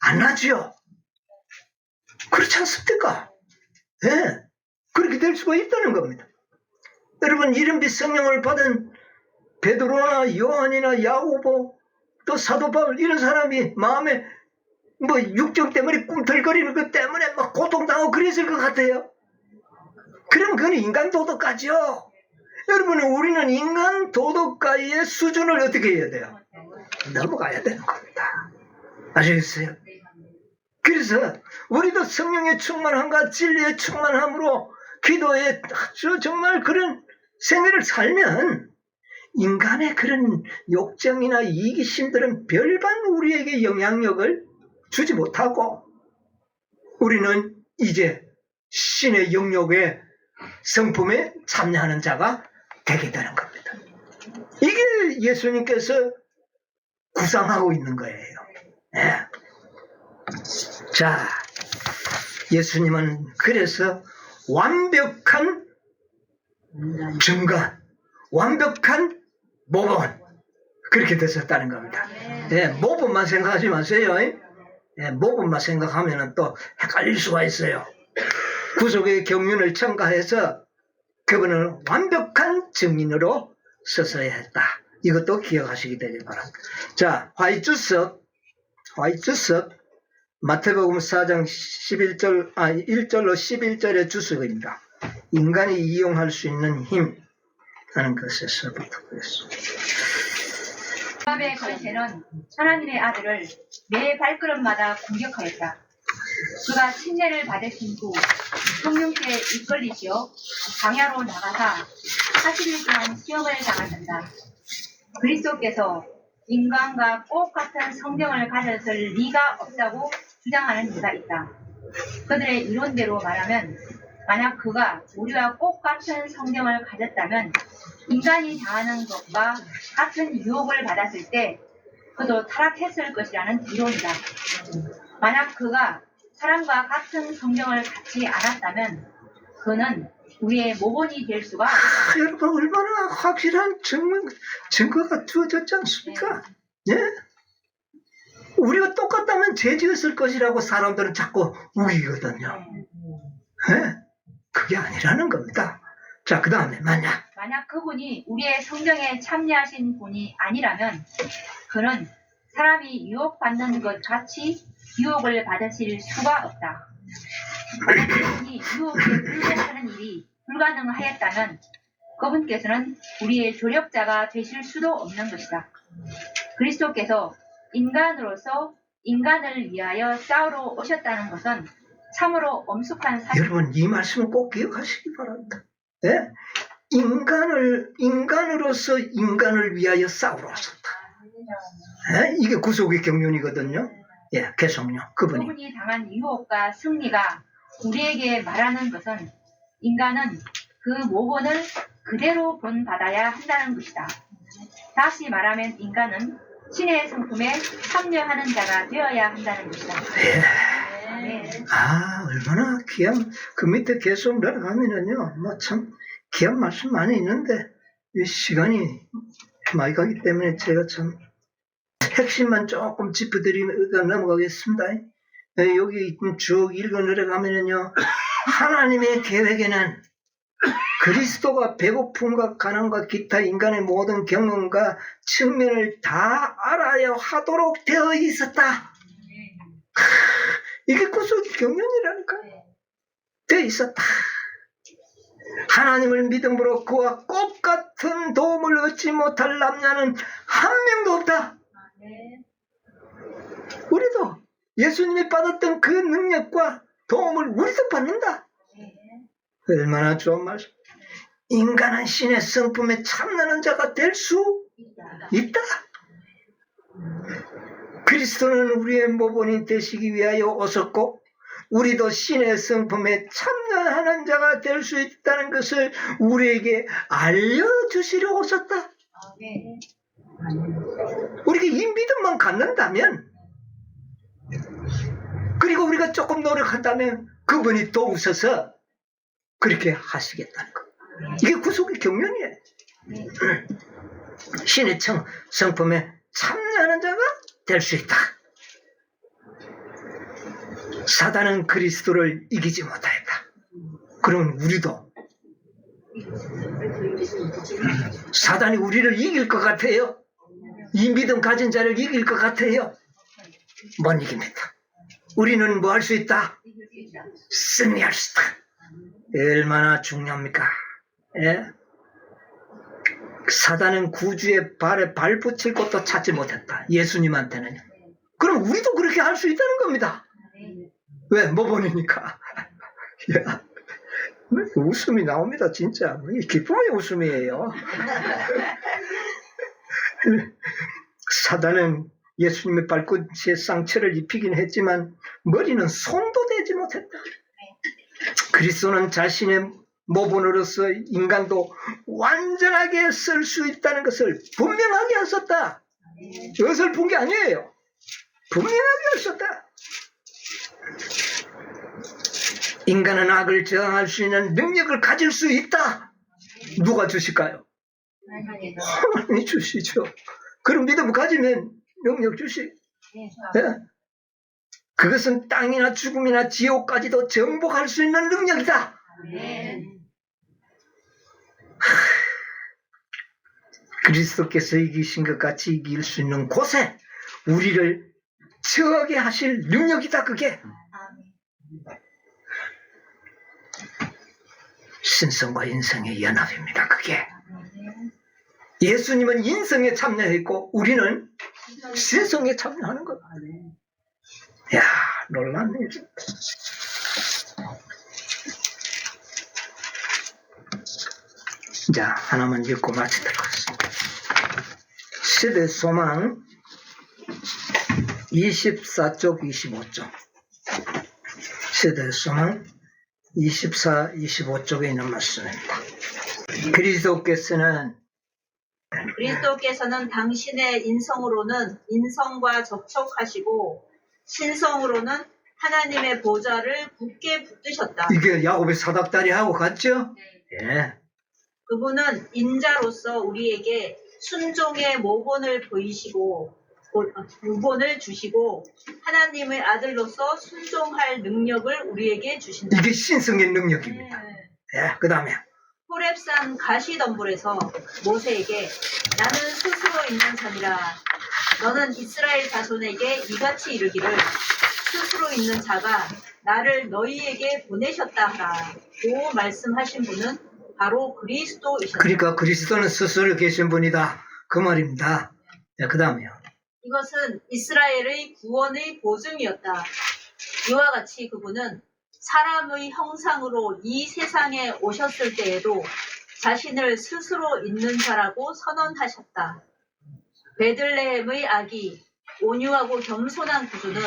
안 나지요. 그렇지 않습니까? 예, 그렇게 될 수가 있다는 겁니다. 여러분, 이른빛 성령을 받은 베드로나 요한이나 야고보 또 사도 바울 이런 사람이 마음에 뭐 육정 때문에 꿈틀거리는 것 때문에 막 고통당하고 그랬을 것 같아요. 그럼 그건 인간 도덕가죠. 여러분, 우리는 인간 도덕가의 수준을 어떻게 해야 돼요? 넘어가야 되는 겁니다. 아시겠어요? 그래서 우리도 성령의 충만함과 진리의 충만함으로 기도에 아주 정말 그런 생애를 살면 인간의 그런 욕정이나 이기심들은 별반 우리에게 영향력을 주지 못하고 우리는 이제 신의 영역의 성품에 참여하는 자가 되게 되는 겁니다. 이게 예수님께서 구상하고 있는 거예요. 네. 자, 예수님은 그래서 완벽한 증거, 완벽한 모범, 그렇게 되셨다는 겁니다. 네, 모범만 생각하지 마세요. 네, 모범만 생각하면 또 헷갈릴 수가 있어요. 구속의 경륜을 첨가해서 그분은 완벽한 증인으로 서서야 했다. 이것도 기억하시기 되길 바랍니다. 자, 화이트석 마태복음 4장 1절로 11절의 주석입니다. 인간이 이용할 수 있는 힘 하는 것에서부터 그랬습니다. 모압의 권세는 하나님의 아들을 매 발걸음마다 공격하였다. 그가 침례를 받으신 후 성령께 이끌리시어 광야로 나가사 40일 동안 시험을 당하셨다. 그리스도께서 인간과 꼭 같은 성경을 가졌을 리가 없다고 주장하는 이가 있다. 그들의 이론대로 말하면 만약 그가 우리와 꼭 같은 성경을 가졌다면 인간이 당하는 것과 같은 유혹을 받았을 때 그도 타락했을 것이라는 이론이다. 만약 그가 사람과 같은 성경을 갖지 않았다면 그는 우리의 모본이 될 수가 없다. 여러분, 얼마나 확실한 증거가 주어졌지 않습니까? 예? 우리가 똑같다면 죄 지었을 것이라고 사람들은 자꾸 우기거든요. 예? 그게 아니라는 겁니다. 자, 그 다음에 만약 그분이 우리의 성경에 참여하신 분이 아니라면 그는 사람이 유혹받는 것 같이 유혹을 받으실 수가 없다. 만약 그분이 유혹에 불복하는 일이 불가능하였다면 그분께서는 우리의 조력자가 되실 수도 없는 것이다. 그리스도께서 인간으로서 인간을 위하여 싸우러 오셨다는 것은 참으로 엄숙한 사실. 여러분, 이 말씀을 꼭 기억하시기 바랍니다. 예? 인간으로서 인간을 위하여 싸우러 오셨다. 예? 이게 구속의 경륜이거든요. 예, 계속요. 그분이 당한 유혹과 승리가 우리에게 말하는 것은 인간은 그 모본을 그대로 본받아야 한다는 것이다. 다시 말하면 인간은 신의 성품에 참여하는 자가 되어야 한다는 것이다. 예. 아, 얼마나 귀한, 그 밑에 계속 내려가면은요, 뭐 참 귀한 말씀 많이 있는데, 이 시간이 많이 가기 때문에 제가 참 핵심만 조금 짚어드리면서 넘어가겠습니다. 여기 쭉 읽어 내려가면은요, 하나님의 계획에는 그리스도가 배고픔과 가난과 기타 인간의 모든 경험과 측면을 다 알아야 하도록 되어 있었다. 이게 구속의 경륜이라니까. 되어 있었다. 하나님을 믿음으로 그와 똑같은 도움을 얻지 못할 남자는 한 명도 없다. 우리도 예수님이 받았던 그 능력과 도움을 우리도 받는다. 얼마나 좋은 말씀. 인간은 신의 성품에 참나는 자가 될 수 있다. 그리스도는 우리의 모본이 되시기 위하여 오셨고 우리도 신의 성품에 참여하는 자가 될 수 있다는 것을 우리에게 알려주시려 오셨다. 우리가 이 믿음만 갖는다면, 그리고 우리가 조금 노력한다면 그분이 도우셔서 그렇게 하시겠다는 것. 이게 구속의 경륜이에요. 신의 성품에 참여하는 자가 될 수 있다. 사단은 그리스도를 이기지 못하였다. 그러면 우리도 사단이 우리를 이길 것 같아요? 이 믿음 가진 자를 이길 것 같아요? 못 이깁니다. 우리는 뭐 할 수 있다? 승리할 수 있다. 얼마나 중요합니까? 예? 사단은 구주의 발에 발 붙일 곳도 찾지 못했다. 예수님한테는. 그럼 우리도 그렇게 할 수 있다는 겁니다. 왜? 뭐 보니까. 웃음이 나옵니다, 진짜. 기쁨의 웃음이에요. 사단은 예수님의 발끝에 상처를 입히긴 했지만 머리는 손도 대지 못했다. 그리스도는 자신의 모본으로서 인간도 완전하게 쓸 수 있다는 것을 분명하게 하셨다. 이것을 본 게 아니에요. 분명하게 하셨다. 인간은 악을 저항할 수 있는 능력을 가질 수 있다. 누가 주실까요? 하나님이 주시죠. 그런 믿음을 가지면 능력 주시. 네? 그것은 땅이나 죽음이나 지옥까지도 정복할 수 있는 능력이다. 그리스도께서 이기신 것 같이 이길 수 있는 곳에 우리를 처하게 하실 능력이다. 그게 신성과 인성의 연합입니다. 그게 예수님은 인성에 참여했고 우리는 신성에 참여하는 것. 야, 놀랍네. 자, 하나만 읽고 마치도록 하겠습니다. 시대 소망 24쪽 25쪽. 시대 소망 24, 25쪽에 있는 말씀입니다. 그리스도께서는 당신의 인성으로는 인성과 접촉하시고 신성으로는 하나님의 보좌를 굳게 붙드셨다. 이게 야곱의 사닥다리하고 같죠? 예. 그분은 인자로서 우리에게 순종의 모본을 주시고 하나님의 아들로서 순종할 능력을 우리에게 주신다. 이게 신성의 능력입니다. 예, 그 다음에 호렙산 가시덤불에서 모세에게 나는 스스로 있는 자니라 너는 이스라엘 자손에게 이같이 이르기를 스스로 있는 자가 나를 너희에게 보내셨다 하라고 말씀하신 분은 바로 그리스도이셨다. 그러니까 그리스도는 스스로 계신 분이다. 그 말입니다. 예, 그 다음에요. 이것은 이스라엘의 구원의 보증이었다. 이와 같이 그분은 사람의 형상으로 이 세상에 오셨을 때에도 자신을 스스로 있는 자라고 선언하셨다. 베들레헴의 아기, 온유하고 겸손한 구주는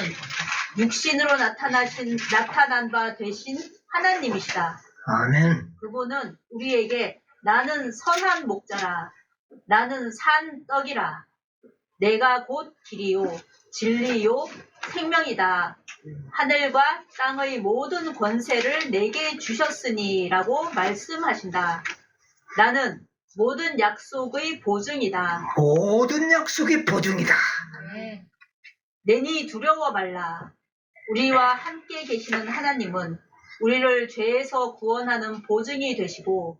육신으로 나타난 바 되신 하나님이시다. 아멘. 그분은 우리에게 나는 선한 목자라, 나는 산 떡이라, 내가 곧 길이요, 진리요, 생명이다. 하늘과 땅의 모든 권세를 내게 주셨으니라고 말씀하신다. 나는 모든 약속의 보증이다. 모든 약속의 보증이다. 아멘. 내니 두려워 말라. 우리와 함께 계시는 하나님은 우리를 죄에서 구원하는 보증이 되시고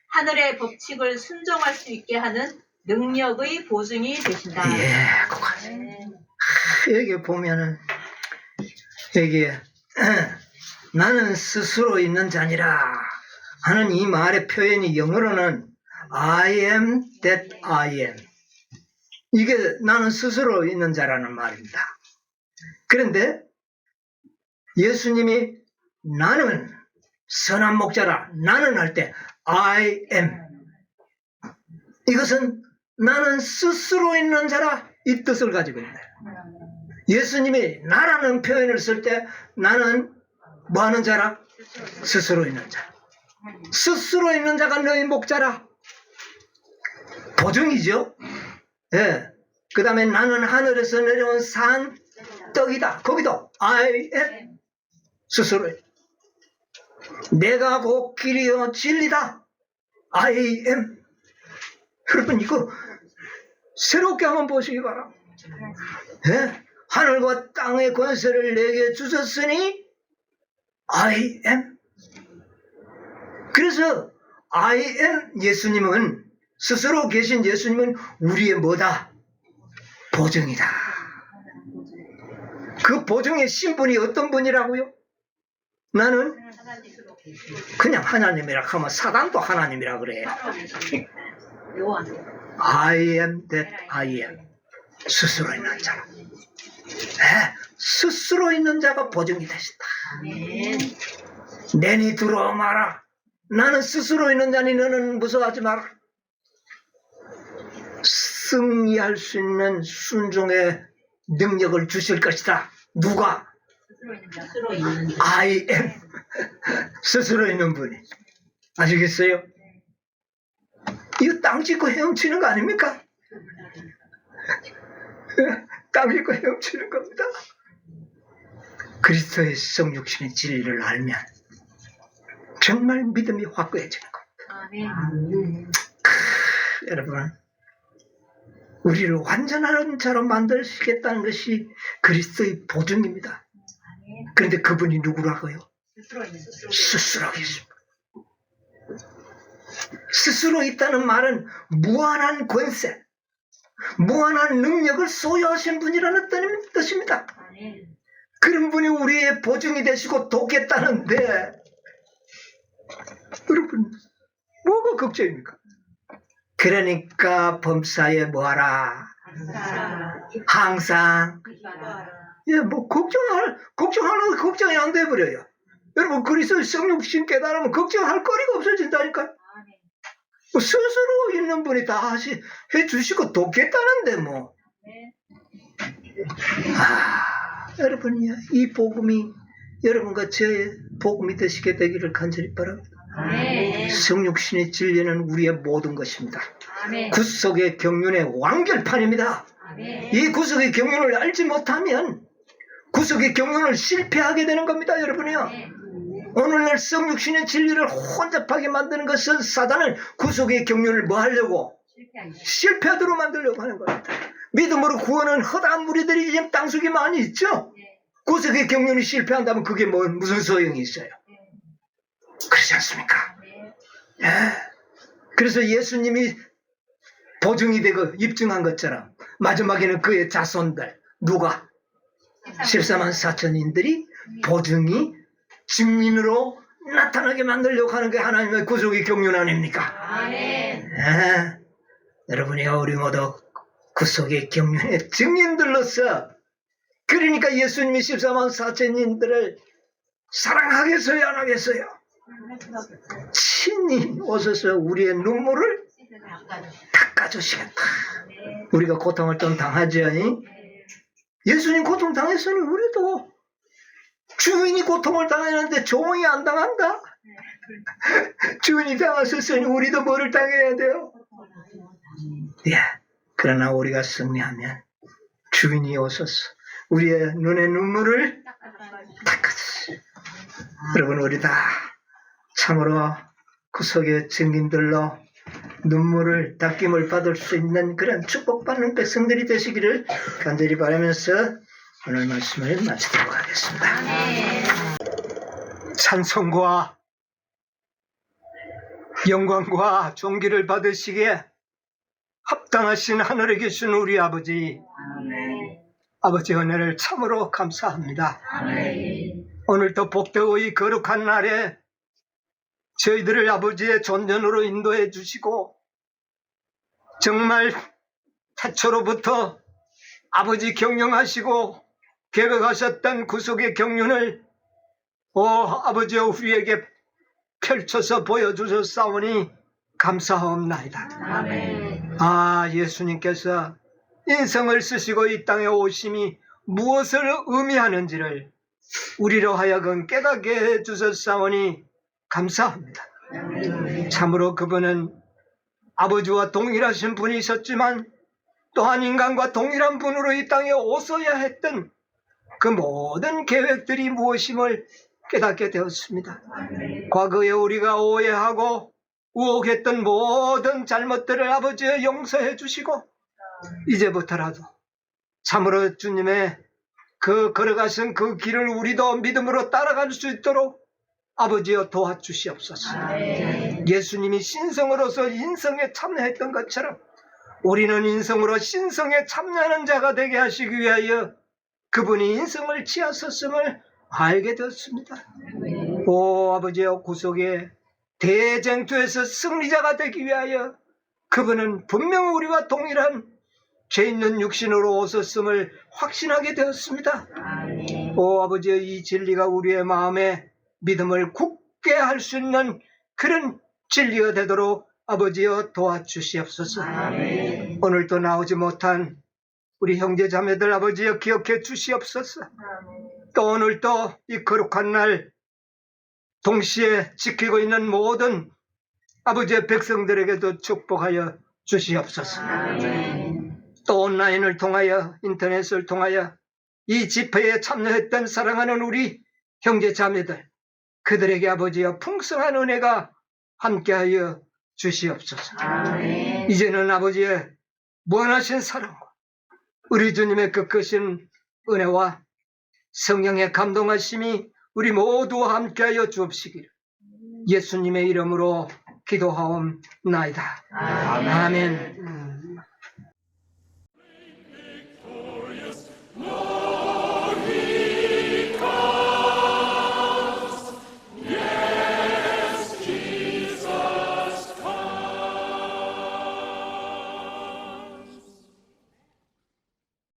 하늘의 법칙을 순종할 수 있게 하는 능력의 보증이 되신다. 예, 그거. 여기 보면은 여기에 나는 스스로 있는 자니라 하는 이 말의 표현이 영어로는 I am that I am. 이게 나는 스스로 있는 자라는 말입니다. 그런데 예수님이 나는 선한 목자라 나는 할 때 I am. 이것은 나는 스스로 있는 자라 이 뜻을 가지고 있는 거예요. 예수님이 나라는 표현을 쓸 때 나는 뭐 하는 자라? 스스로 있는 자. 스스로 있는 자가 너희 목자라. 보증이죠. 예. 그 다음에 나는 하늘에서 내려온 산 떡이다. 거기도 I am. 스스로. 내가 곧 길이요 진리다. I am. 여러분 이거 새롭게 한번 보시기 바랍니다. 예? 하늘과 땅의 권세를 내게 주셨으니 I am. 그래서 I am 예수님은 스스로 계신 예수님은 우리의 뭐다? 보증이다. 그 보증의 신분이 어떤 분이라고요? 나는 그냥 하나님이라 하면 사단도 하나님이라 그래요. I am that I am. 스스로 있는 자. 네, 스스로 있는 자가 보증이 되신다. 내니 들어와 마라. 나는 스스로 있는 자니 너는 무서워하지 마라. 승리할 수 있는 순종의 능력을 주실 것이다. 누가? 스스로 있는 자. I am. 스스로 있는 분이. 아시겠어요? 이거 땅 짚고 헤엄치는 거 아닙니까? 땅 짚고 헤엄치는 겁니다. 그리스도의 성육신의 진리를 알면 정말 믿음이 확고해지는 겁니다. 여러분, 우리를 완전한 자로 만드시겠다는 것이 그리스도의 보증입니다. 그런데 그분이 누구라고요? 스스로 계십니다. 스스로 있다는 말은 무한한 권세, 무한한 능력을 소유하신 분이라는 뜻입니다. 그런 분이 우리의 보증이 되시고 돕겠다는데 여러분 뭐가 걱정입니까? 그러니까 범사에 뭐하라? 항상 예, 뭐 걱정하는 걱정이 안 돼버려요. 여러분 그리스도의 성육신 깨달으면 걱정할 거리가 없어진다니까요. 뭐 스스로 있는 분이 다 해주시고 돕겠다는데 뭐. 여러분이요 이 복음이 여러분과 저의 복음이 되시게 되기를 간절히 바랍니다. 성육신의 진리는 우리의 모든 것입니다. 구속의 경륜의 완결판입니다. 이 구속의 경륜을 알지 못하면 구속의 경륜을 실패하게 되는 겁니다. 여러분이요. 오늘날 성육신의 진리를 혼잡하게 만드는 것은 사단은 구속의 경륜을 뭐 하려고? 실패하도록 만들려고 하는 겁니다. 믿음으로 구원은 허다한 무리들이 지금 땅속에 많이 있죠. 구속의 경륜이 실패한다면 그게 무슨 소용이 있어요? 그렇지 않습니까? 예. 그래서 예수님이 보증이 되고 입증한 것처럼 마지막에는 그의 자손들 누가? 14만 4천인들이 보증이 증인으로 나타나게 만들려고 하는 게 하나님의 구속의 경륜 아닙니까? 예. 여러분이 우리 모두 구속의 경륜의 증인들로서 그러니까 예수님이 14만 4천인들을 사랑하겠어요 안 하겠어요? 친히 오셔서 우리의 눈물을 닦아주시겠다. 우리가 고통을 좀 당하죠. 예수님 고통 당했으니 우리도 주인이 고통을 당했는데 종이 안 당한다. 주인이 당하셨으니 우리도 뭐를 당해야 돼요? 예. 그러나 우리가 승리하면 주인이 오셔서 우리의 눈의 눈물을 닦아주시고 닦아주시고. 여러분, 우리 다 참으로 구속의 증인들로 눈물을 닦임을 받을 수 있는 그런 축복받는 백성들이 되시기를 간절히 바라면서 오늘 말씀을 마치도록 하겠습니다. 네. 찬송과 영광과 존귀를 받으시기에 합당하신 하늘에 계신 우리 아버지, 아버지 은혜를 참으로 감사합니다. 오늘도 복되고 이 거룩한 날에 저희들을 아버지의 존전으로 인도해 주시고 정말 태초로부터 아버지 경영하시고 계획하셨던 구속의 경륜을 아버지 우리에게 펼쳐서 보여주셨사오니 감사하옵나이다. 예수님께서 인성을 쓰시고 이 땅에 오심이 무엇을 의미하는지를 우리로 하여금 깨닫게 해주셨사오니 감사합니다. 참으로 그분은 아버지와 동일하신 분이셨지만 또한 인간과 동일한 분으로 이 땅에 오셔야 했던 그 모든 계획들이 무엇임을 깨닫게 되었습니다. 과거에 우리가 오해하고 우혹했던 모든 잘못들을 아버지의 용서해 주시고 이제부터라도 참으로 주님의 그 걸어가신 그 길을 우리도 믿음으로 따라갈 수 있도록 아버지여 도와주시옵소서. 예수님이 신성으로서 인성에 참여했던 것처럼 우리는 인성으로 신성에 참여하는 자가 되게 하시기 위하여 그분이 인성을 취하셨음을 알게 되었습니다. 아버지여 구속의 대쟁투에서 승리자가 되기 위하여 그분은 분명 우리와 동일한 죄 있는 육신으로 오셨음을 확신하게 되었습니다. 아버지여 이 진리가 우리의 마음에 믿음을 굳게 할 수 있는 그런 진리가 되도록 아버지여 도와주시옵소서. 오늘도 나오지 못한 우리 형제 자매들 아버지여 기억해 주시옵소서. 또 오늘도 이 거룩한 날 동시에 지키고 있는 모든 아버지의 백성들에게도 축복하여 주시옵소서. 또 온라인을 통하여 인터넷을 통하여 이 집회에 참여했던 사랑하는 우리 형제 자매들 그들에게 아버지여 풍성한 은혜가 함께하여 주시옵소서. 이제는 아버지의 무한하신 사랑과 우리 주님의 끝끝인 은혜와 성령의 감동하심이 우리 모두와 함께하여 주옵시기를 예수님의 이름으로 기도하옵나이다. 아멘.